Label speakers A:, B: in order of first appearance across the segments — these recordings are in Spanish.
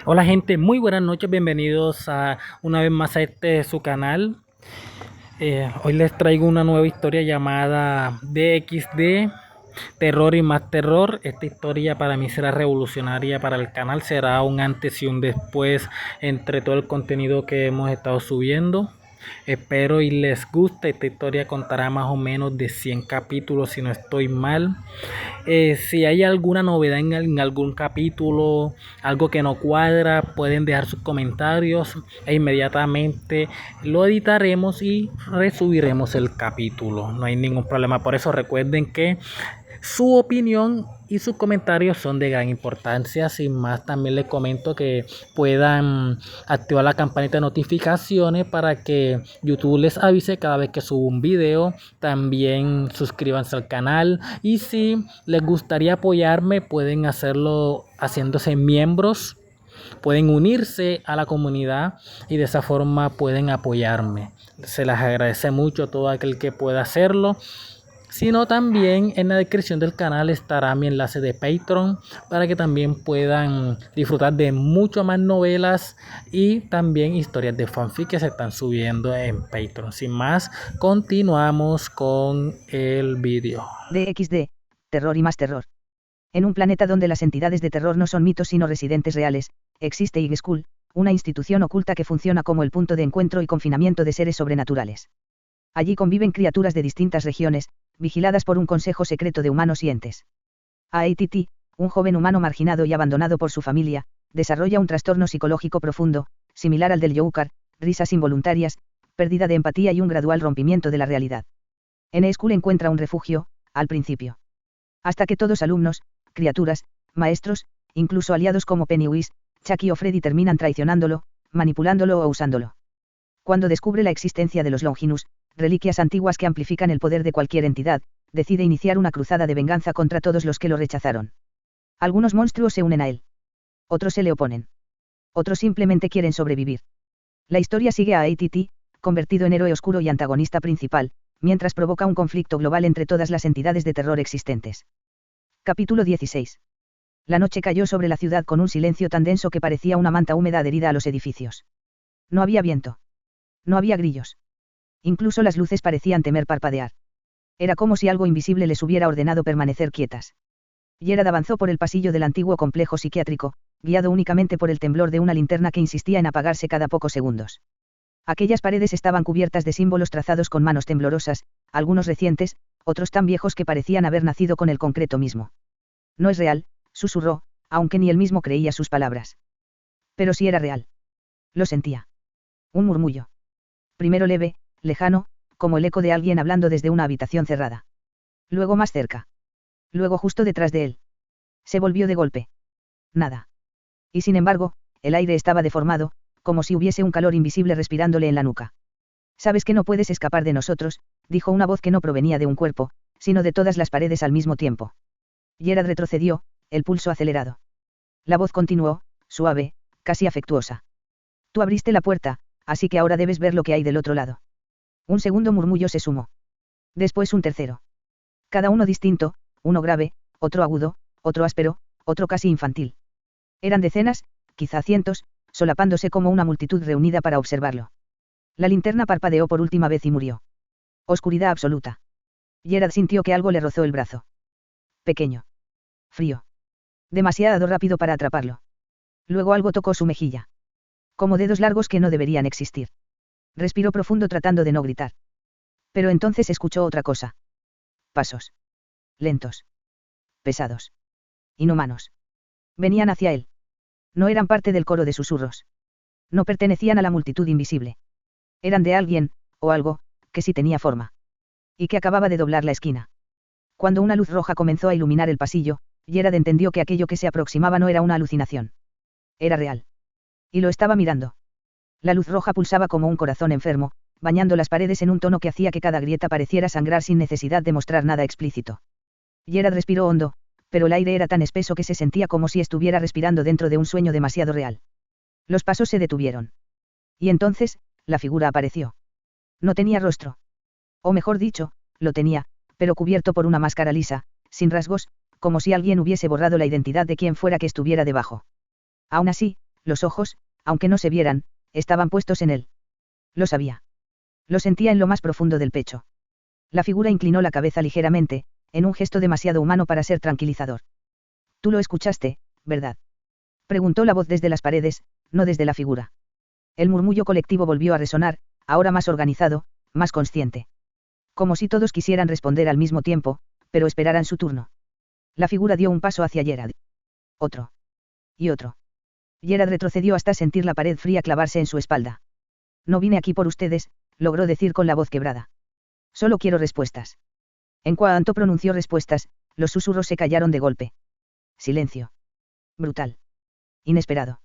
A: Hola gente, muy buenas noches, bienvenidos a una vez más a su canal. Hoy les traigo una nueva historia llamada DXD, Terror y más Terror. Esta historia para mí será revolucionaria para el canal, será un antes y un después entre todo el contenido que hemos estado subiendo. Espero y les guste. Esta historia contará más o menos de 100 capítulos si no estoy mal. Si hay alguna novedad en algún capítulo, algo que no cuadra, pueden dejar sus comentarios e inmediatamente lo editaremos y resubiremos el capítulo. No hay ningún problema. Por eso recuerden que su opinión y sus comentarios son de gran importancia. Sin más, también les comento que puedan activar la campanita de notificaciones para que YouTube les avise cada vez que subo un video. También suscríbanse al canal y si les gustaría apoyarme pueden hacerlo haciéndose miembros. Pueden unirse a la comunidad y de esa forma pueden apoyarme. Se les agradece mucho a todo aquel que pueda hacerlo. Sino también en la descripción del canal estará mi enlace de Patreon para que también puedan disfrutar de mucho más novelas y también historias de fanfic que se están subiendo en Patreon. Sin más, continuamos con el vídeo.
B: DXD, terror y más terror. En un planeta donde las entidades de terror no son mitos sino residentes reales, existe Ig-School, una institución oculta que funciona como el punto de encuentro y confinamiento de seres sobrenaturales. Allí conviven criaturas de distintas regiones, vigiladas por un consejo secreto de humanos y entes. AITT, un joven humano marginado y abandonado por su familia, desarrolla un trastorno psicológico profundo, similar al del Joker, risas involuntarias, pérdida de empatía y un gradual rompimiento de la realidad. En E-School encuentra un refugio, al principio. Hasta que todos alumnos, criaturas, maestros, incluso aliados como Pennywise, Chucky o Freddy terminan traicionándolo, manipulándolo o usándolo. Cuando descubre la existencia de los Longinus, reliquias antiguas que amplifican el poder de cualquier entidad, decide iniciar una cruzada de venganza contra todos los que lo rechazaron. Algunos monstruos se unen a él. Otros se le oponen. Otros simplemente quieren sobrevivir. La historia sigue a AITT, convertido en héroe oscuro y antagonista principal, mientras provoca un conflicto global entre todas las entidades de terror existentes. Capítulo 16. La noche cayó sobre la ciudad con un silencio tan denso que parecía una manta húmeda adherida a los edificios. No había viento. No había grillos. Incluso las luces parecían temer parpadear. Era como si algo invisible les hubiera ordenado permanecer quietas. Gerard avanzó por el pasillo del antiguo complejo psiquiátrico, guiado únicamente por el temblor de una linterna que insistía en apagarse cada pocos segundos. Aquellas paredes estaban cubiertas de símbolos trazados con manos temblorosas, algunos recientes, otros tan viejos que parecían haber nacido con el concreto mismo. No es real, susurró, aunque ni él mismo creía sus palabras. Pero sí era real. Lo sentía. Un murmullo. Primero leve, lejano, como el eco de alguien hablando desde una habitación cerrada. Luego más cerca. Luego justo detrás de él. Se volvió de golpe. Nada. Y sin embargo, el aire estaba deformado, como si hubiese un calor invisible respirándole en la nuca. Sabes que no puedes escapar de nosotros, dijo una voz que no provenía de un cuerpo, sino de todas las paredes al mismo tiempo. Gerard retrocedió, el pulso acelerado. La voz continuó, suave, casi afectuosa. Tú abriste la puerta, así que ahora debes ver lo que hay del otro lado. Un segundo murmullo se sumó. Después un tercero. Cada uno distinto, uno grave, otro agudo, otro áspero, otro casi infantil. Eran decenas, quizá cientos, solapándose como una multitud reunida para observarlo. La linterna parpadeó por última vez y murió. Oscuridad absoluta. Gerard sintió que algo le rozó el brazo. Pequeño. Frío. Demasiado rápido para atraparlo. Luego algo tocó su mejilla. Como dedos largos que no deberían existir. Respiró profundo tratando de no gritar. Pero entonces escuchó otra cosa. Pasos. Lentos. Pesados. Inhumanos. Venían hacia él. No eran parte del coro de susurros. No pertenecían a la multitud invisible. Eran de alguien, o algo, que sí tenía forma. Y que acababa de doblar la esquina. Cuando una luz roja comenzó a iluminar el pasillo, Gerard entendió que aquello que se aproximaba no era una alucinación. Era real. Y lo estaba mirando. La luz roja pulsaba como un corazón enfermo, bañando las paredes en un tono que hacía que cada grieta pareciera sangrar sin necesidad de mostrar nada explícito. Gerard respiró hondo, pero el aire era tan espeso que se sentía como si estuviera respirando dentro de un sueño demasiado real. Los pasos se detuvieron. Y entonces, la figura apareció. No tenía rostro. O mejor dicho, lo tenía, pero cubierto por una máscara lisa, sin rasgos, como si alguien hubiese borrado la identidad de quien fuera que estuviera debajo. Aún así, Los ojos, aunque no se vieran, estaban puestos en él. Lo sabía. Lo sentía en lo más profundo del pecho. La figura inclinó la cabeza ligeramente, en un gesto demasiado humano para ser tranquilizador. Tú lo escuchaste, ¿verdad? Preguntó la voz desde las paredes, no desde la figura. El murmullo colectivo volvió a resonar, ahora más organizado, más consciente. Como si todos quisieran responder al mismo tiempo, pero esperaran su turno. La figura dio un paso hacia Gerard. Otro. Y otro. Gerard retrocedió hasta sentir la pared fría clavarse en su espalda. No vine aquí por ustedes, logró decir con la voz quebrada. Solo quiero respuestas. En cuanto pronunció respuestas, los susurros se callaron de golpe. Silencio. Brutal. Inesperado.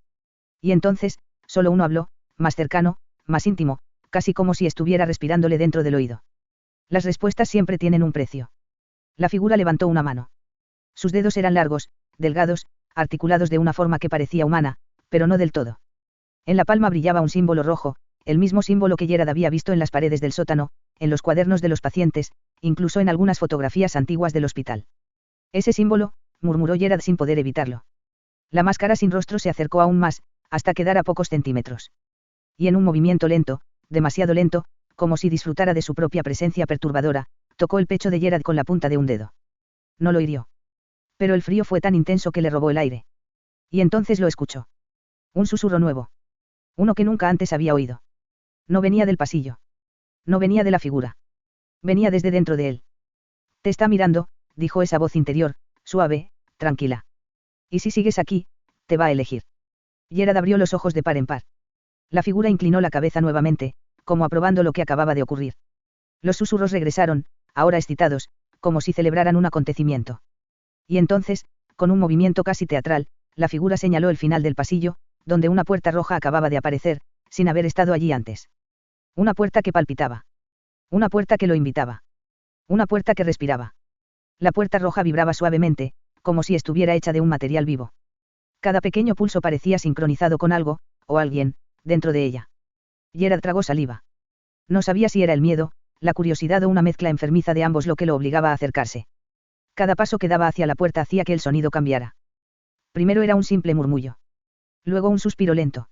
B: Y entonces, solo uno habló, más cercano, más íntimo, casi como si estuviera respirándole dentro del oído. Las respuestas siempre tienen un precio. La figura levantó una mano. Sus dedos eran largos, delgados, articulados de una forma que parecía humana, pero no del todo. En la palma brillaba un símbolo rojo, el mismo símbolo que Gerard había visto en las paredes del sótano, en los cuadernos de los pacientes, incluso en algunas fotografías antiguas del hospital. Ese símbolo, murmuró Gerard sin poder evitarlo. La máscara sin rostro se acercó aún más, hasta quedar a pocos centímetros. Y en un movimiento lento, demasiado lento, como si disfrutara de su propia presencia perturbadora, tocó el pecho de Gerard con la punta de un dedo. No lo hirió. Pero el frío fue tan intenso que le robó el aire. Y entonces lo escuchó. Un susurro nuevo. Uno que nunca antes había oído. No venía del pasillo. No venía de la figura. Venía desde dentro de él. Te está mirando, dijo esa voz interior, suave, tranquila. Y si sigues aquí, te va a elegir. Gerard abrió los ojos de par en par. La figura inclinó la cabeza nuevamente, como aprobando lo que acababa de ocurrir. Los susurros regresaron, ahora excitados, como si celebraran un acontecimiento. Y entonces, con un movimiento casi teatral, la figura señaló el final del pasillo, donde una puerta roja acababa de aparecer, sin haber estado allí antes. Una puerta que palpitaba. Una puerta que lo invitaba. Una puerta que respiraba. La puerta roja vibraba suavemente, como si estuviera hecha de un material vivo. Cada pequeño pulso parecía sincronizado con algo, o alguien, dentro de ella. Gerard tragó saliva. No sabía si era el miedo, la curiosidad o una mezcla enfermiza de ambos lo que lo obligaba a acercarse. Cada paso que daba hacia la puerta hacía que el sonido cambiara. Primero era un simple murmullo. Luego un suspiro lento.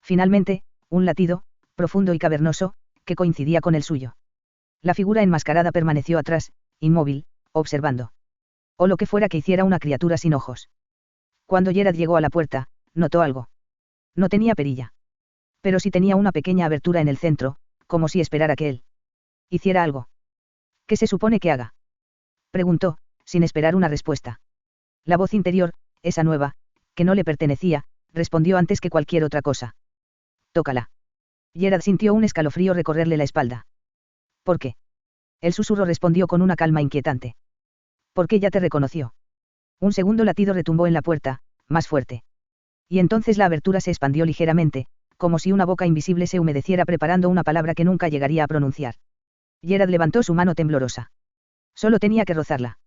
B: Finalmente, un latido, profundo y cavernoso, que coincidía con el suyo. La figura enmascarada permaneció atrás, inmóvil, observando. O lo que fuera que hiciera una criatura sin ojos. Cuando Gerard llegó a la puerta, notó algo. No tenía perilla. Pero sí tenía una pequeña abertura en el centro, como si esperara que él hiciera algo. ¿Qué se supone que haga? Preguntó, sin esperar una respuesta. La voz interior, esa nueva, que no le pertenecía, respondió antes que cualquier otra cosa. Tócala. Gerard sintió un escalofrío recorrerle la espalda. ¿Por qué? El susurro respondió con una calma inquietante. Porque ya te reconoció. Un segundo latido retumbó en la puerta, más fuerte. Y entonces la abertura se expandió ligeramente, como si una boca invisible se humedeciera preparando una palabra que nunca llegaría a pronunciar. Gerard levantó su mano temblorosa. Solo tenía que rozarla.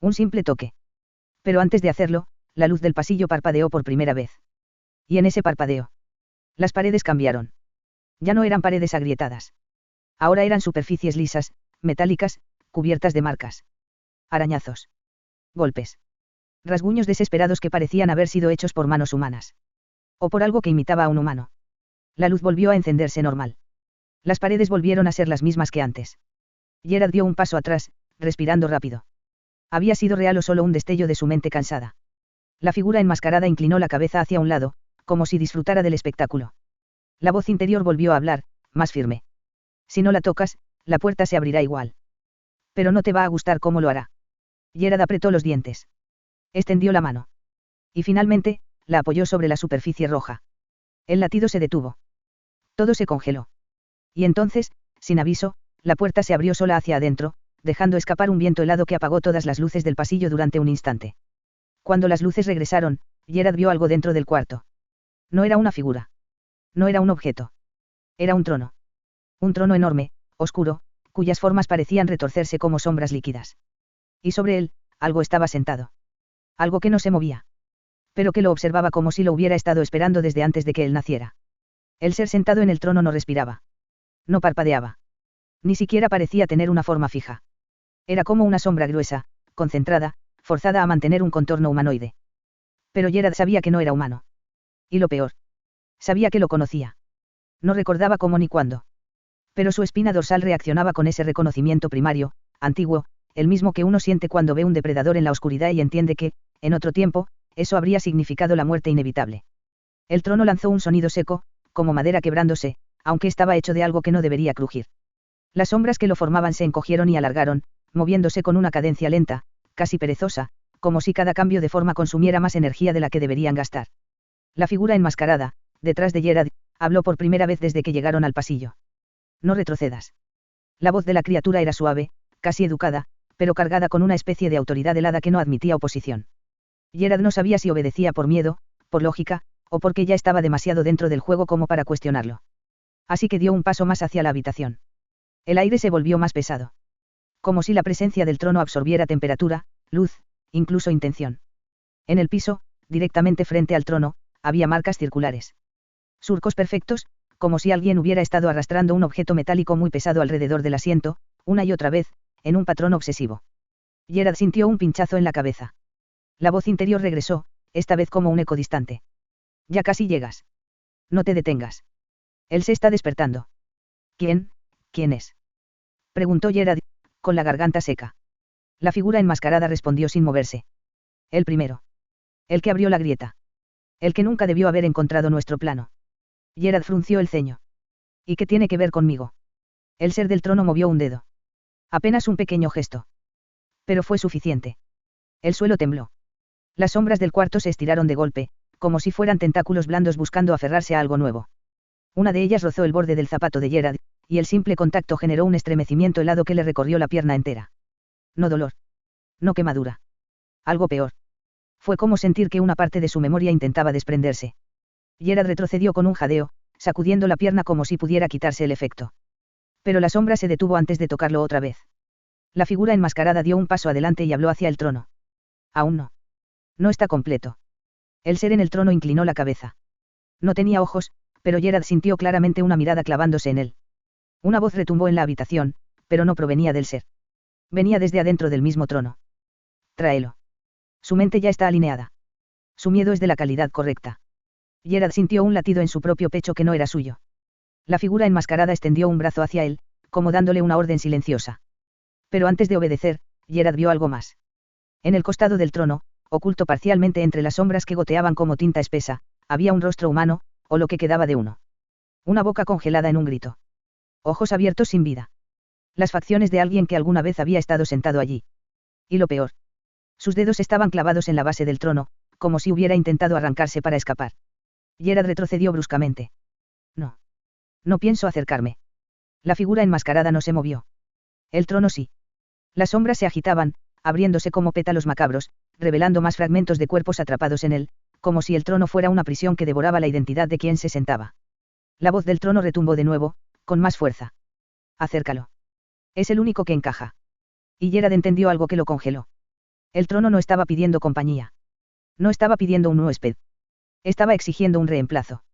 B: Un simple toque. Pero antes de hacerlo, la luz del pasillo parpadeó por primera vez. Y en ese parpadeo, las paredes cambiaron. Ya no eran paredes agrietadas. Ahora eran superficies lisas, metálicas, cubiertas de marcas. Arañazos. Golpes. Rasguños desesperados que parecían haber sido hechos por manos humanas. O por algo que imitaba a un humano. La luz volvió a encenderse normal. Las paredes volvieron a ser las mismas que antes. Gerard dio un paso atrás, respirando rápido. ¿Había sido real o solo un destello de su mente cansada? La figura enmascarada inclinó la cabeza hacia un lado, como si disfrutara del espectáculo. La voz interior volvió a hablar, más firme. Si no la tocas, la puerta se abrirá igual. Pero no te va a gustar cómo lo hará. Gerard apretó los dientes. Extendió la mano. Y finalmente, la apoyó sobre la superficie roja. El latido se detuvo. Todo se congeló. Y entonces, sin aviso, la puerta se abrió sola hacia adentro, dejando escapar un viento helado que apagó todas las luces del pasillo durante un instante. Cuando las luces regresaron, Gerard vio algo dentro del cuarto. No era una figura. No era un objeto. Era un trono. Un trono enorme, oscuro, cuyas formas parecían retorcerse como sombras líquidas. Y sobre él, algo estaba sentado. Algo que no se movía. Pero que lo observaba como si lo hubiera estado esperando desde antes de que él naciera. El ser sentado en el trono no respiraba. No parpadeaba. Ni siquiera parecía tener una forma fija. Era como una sombra gruesa, concentrada, forzada a mantener un contorno humanoide. Pero Gerard sabía que no era humano. Y lo peor. Sabía que lo conocía. No recordaba cómo ni cuándo. Pero su espina dorsal reaccionaba con ese reconocimiento primario, antiguo, el mismo que uno siente cuando ve un depredador en la oscuridad y entiende que, en otro tiempo, eso habría significado la muerte inevitable. El trono lanzó un sonido seco, como madera quebrándose, aunque estaba hecho de algo que no debería crujir. Las sombras que lo formaban se encogieron y alargaron, moviéndose con una cadencia lenta, casi perezosa, como si cada cambio de forma consumiera más energía de la que deberían gastar. La figura enmascarada, detrás de Gerard, habló por primera vez desde que llegaron al pasillo. No retrocedas. La voz de la criatura era suave, casi educada, pero cargada con una especie de autoridad helada que no admitía oposición. Gerard no sabía si obedecía por miedo, por lógica, o porque ya estaba demasiado dentro del juego como para cuestionarlo. Así que dio un paso más hacia la habitación. El aire se volvió más pesado. Como si la presencia del trono absorbiera temperatura, luz, incluso intención. En el piso, directamente frente al trono, había marcas circulares. Surcos perfectos, como si alguien hubiera estado arrastrando un objeto metálico muy pesado alrededor del asiento, una y otra vez, en un patrón obsesivo. Gerard sintió un pinchazo en la cabeza. La voz interior regresó, esta vez como un eco distante. Ya casi llegas. No te detengas. Él se está despertando. ¿Quién es? Preguntó Gerard, con la garganta seca. La figura enmascarada respondió sin moverse. El primero. El que abrió la grieta. El que nunca debió haber encontrado nuestro plano. Gerard frunció el ceño. ¿Y qué tiene que ver conmigo? El ser del trono movió un dedo. Apenas un pequeño gesto. Pero fue suficiente. El suelo tembló. Las sombras del cuarto se estiraron de golpe, como si fueran tentáculos blandos buscando aferrarse a algo nuevo. Una de ellas rozó el borde del zapato de Gerard, y el simple contacto generó un estremecimiento helado que le recorrió la pierna entera. No dolor. No quemadura. Algo peor. Fue como sentir que una parte de su memoria intentaba desprenderse. Gerard retrocedió con un jadeo, sacudiendo la pierna como si pudiera quitarse el efecto. Pero la sombra se detuvo antes de tocarlo otra vez. La figura enmascarada dio un paso adelante y habló hacia el trono. Aún no. No está completo. El ser en el trono inclinó la cabeza. No tenía ojos, pero Gerard sintió claramente una mirada clavándose en él. Una voz retumbó en la habitación, pero no provenía del ser. Venía desde adentro del mismo trono. Tráelo. Su mente ya está alineada. Su miedo es de la calidad correcta. Gerard sintió un latido en su propio pecho que no era suyo. La figura enmascarada extendió un brazo hacia él, como dándole una orden silenciosa. Pero antes de obedecer, Gerard vio algo más. En el costado del trono, oculto parcialmente entre las sombras que goteaban como tinta espesa, había un rostro humano, o lo que quedaba de uno. Una boca congelada en un grito. Ojos abiertos sin vida. Las facciones de alguien que alguna vez había estado sentado allí. Y lo peor. Sus dedos estaban clavados en la base del trono, como si hubiera intentado arrancarse para escapar. Gerard retrocedió bruscamente. No. No pienso acercarme. La figura enmascarada no se movió. El trono sí. Las sombras se agitaban, abriéndose como pétalos macabros, revelando más fragmentos de cuerpos atrapados en él, como si el trono fuera una prisión que devoraba la identidad de quien se sentaba. La voz del trono retumbó de nuevo, con más fuerza. Acércalo. Es el único que encaja. Y Gerard entendió algo que lo congeló. El trono no estaba pidiendo compañía. No estaba pidiendo un huésped. Estaba exigiendo un reemplazo.